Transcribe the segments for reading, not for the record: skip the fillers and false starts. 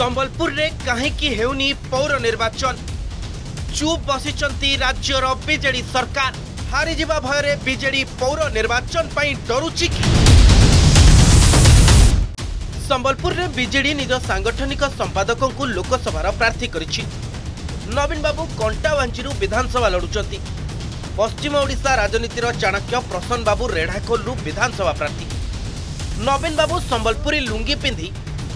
संबलपुर रे काहेकि हेउनी पौर निर्वाचन चुप बसिचंती राज्यर बीजेडी सरकार हारी जिबा भयरे बीजेडी पौर निर्वाचन पई डरुची कि संबलपुर रे बीजेडी निज सांगठनिक संपादकों को लोकसभा प्रार्थी करिछि। नवीन बाबू कंटावांची विधानसभा लड़ुचंती। पश्चिम ओडिशा राजनीतिर चाणक्य प्रसन्न बाबू रेढ़ाखोलू विधानसभा प्रार्थी। नवीन बाबू संबलपुरी लुंगी पिंधि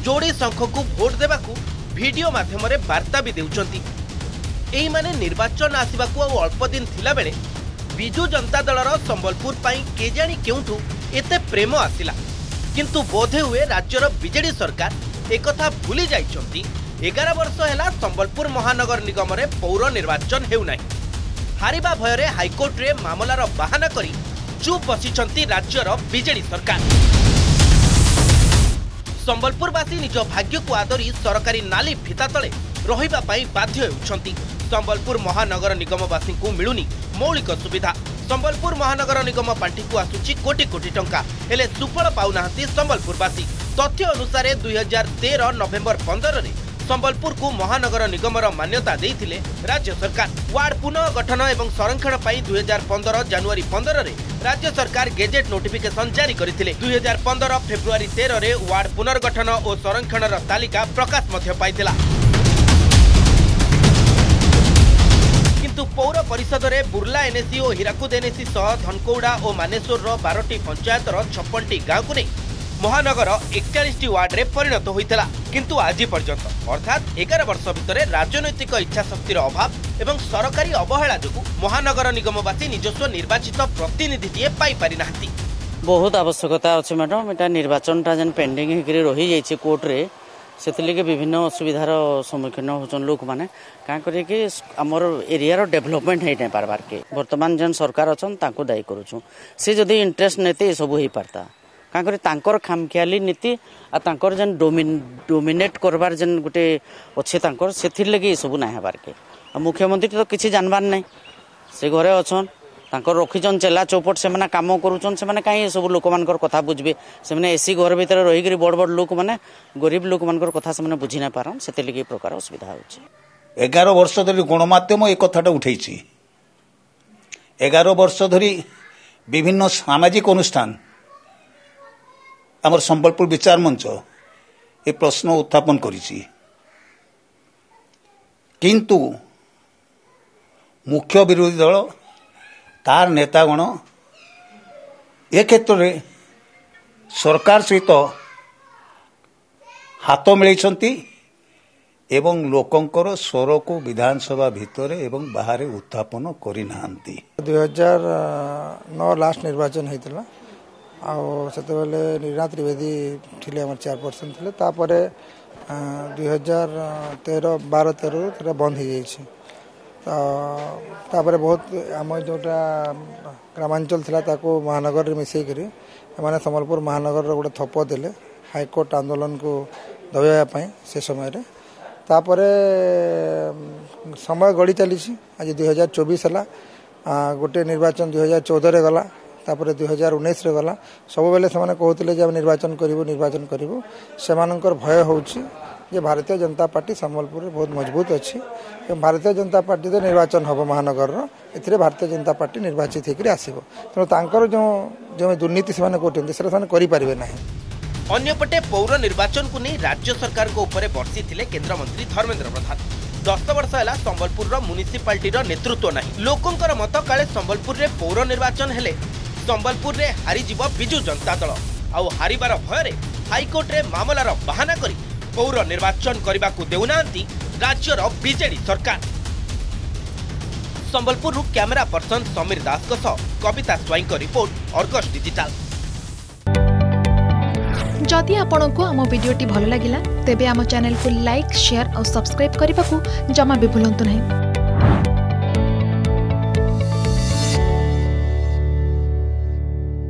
जोड़ी शंख को भोट देवाकू वीडियो माध्यम रे वार्ता भी देउचंती। एही माने निर्वाचन आसिबाकू आ अल्प दिन थिला बेले बिजू जनता दलर संबलपुर पई केजाणी केउठू एते प्रेम आसिला, किंतु बोधे हुए राज्यर बीजेडी सरकार एकथा भूली जाइचंती 11 वर्ष हैला संबलपुर महानगर निगम रे पौर निर्वाचन हेउ नाही। हारिबा भयरे हाईकोर्ट रे मामलार बहाना करी चुप बसिचंती राज्यर बीजेडी सरकार। संबलपुरवासी निज भाग्य को आदरी सरकारी नाली फिता तले रहिबा पई बाध्य हेउछंती। संबलपुर महानगर निगमवासी को मिलुनी मौलिक सुविधा। संबलपुर महानगर निगम पांठी को आसुची कोटी कोटी टंका, हेले सुफल पाउनाहांती संबलपुरवासी। तथ्य अनुसार 2013 नवेम्बर 15 रे संबलपुर को महानगर निगमर मान्यता देइथिले राज्य सरकार। वार्ड पुनः गठन एवं संरक्षण पाई 2015 जनवरी 15 रे राज्य सरकार गेजेट नोटिफिकेशन जारी करथिले। 2015 फेब्रुआरी 13 रे वार्ड पुनर्गठन और संरक्षणर तालिका प्रकाश मध्य पाइथिला। किंतु पौर परिषद रे बुर्ला एनएसी और हीराकुद एनएसी सह धनकौड़ा और मानेश्वर 12टी पंचायतर 56टी गाँव को नहीं महानगर 41टी वार्ड रे परिणत होइतला। किंतु आज पर्यंत अर्थात 11 वर्ष भितर राजनैतिक इच्छा शक्तिर अभाव एवं सरकारी अवहेला जो महानगर निगमवासी निजस्व निर्वाचित प्रतिनिधिटीए पाई पारि नाहंती। बहुत आवश्यकता अच्छे मैडम। एटा निर्वाचन जेन पेंडिंग होकर रही जाइए कोर्ट रे, से विभिन्न असुविधार सम्मुखीन होचन लोक मैंने क्या करके आमर एरिया डेभलपमेंट हो नहीं पार्बार के बर्तमान जेन सरकार अच्छा दायी करुचु। से जदि इंटरेस्ट नेते सब हो पारता क्या कर खामखियाली नीति आर जेन डोमिनेट करबार जेन गोटे अच्छे से लगे सब ना हबार के। मुख्यमंत्री तो किसी जानबार नहीं, से घरे अच्छन तांकर रखीचन चेला चौपट से माने काम करूचन। से माने काई सब लोक मानकर कथा बुझबे। से माने एसी घर भीतर रही करी बड़ बड़ लोक माने गरीब लोक मानकर कथा से माने बुझी ना पारन, सेते लगे प्रकार असुविधा होची। 11 वर्ष धरी गणमाध्यम एक कथाटा उठेछि। 11 वर्ष धरी विभिन्न सामाजिक अनुष्ठान आमर संबलपुर विचार मंच ए प्रश्न उत्थापन करिछि, किंतु मुख्य विरोधी दल तार नेतागण ए क्षेत्र में सरकार सहित हाथ मिलैछंती एवं लोकंकर स्वर को विधानसभा भितर एवं बाहर उत्थापन करि नाहंती। 2009 लास्ट निर्वाचन होइतला आ सेते बेले नीरा त्रिवेदी थिले हमर चेयरपर्सन थिले। तापरे 2013 बंद हो जाइए। तापरे बहुत आम जोटा ग्रामांचल थिला ताको महानगर मिसेकरी माने संबलपुर महानगर गोटे थप देले हाईकोर्ट आंदोलन को दबाइवाई से समय रे। तापरे समय गड़ी चली। आज 2024 है गोटे निर्वाचन 2014 रे गला, तापरे 2019 रे गला। सब बेले से कहते जे निर्वाचन करूँ से भय होची जे भारतीय जनता पार्टी संबलपुर बहुत मजबूत अच्छी। भारतीय जनता पार्टी तो निर्वाचन हम महानगर ए भारतीय जनता पार्टी निर्वाचित होकर आसो। तेणु जो दुर्नीति से करें ना। अन्यपटे पौर निर्वाचन को नहीं राज्य सरकार को ऊपर बर्षी थे केंद्र मंत्री धर्मेंद्र प्रधान। 10 वर्ष है संबलपुर म्युनिसिपालिटी नेतृत्व नहीं। लोकंकर मत काले संबलपुर रे पौर निर्वाचन हेले संबलपुर रे हारीजिब बिजू जनता दल आउ हारिबार भୟରେ हाईकोर्ट रे मामलार बहाना करी पौर निर्वाचन करने को देउनांती राज्यर बीजेडी सरकार। संबलपुर कैमरा पर्सन समीर दास कविता स्वाई रिपोर्ट अर्गस डिजिटल। जदि आपंक आम भिडी भल लगा तेब आम चैनल को लाइक शेयर और सब्सक्राइब करने को जमा भी भूलु नहीं।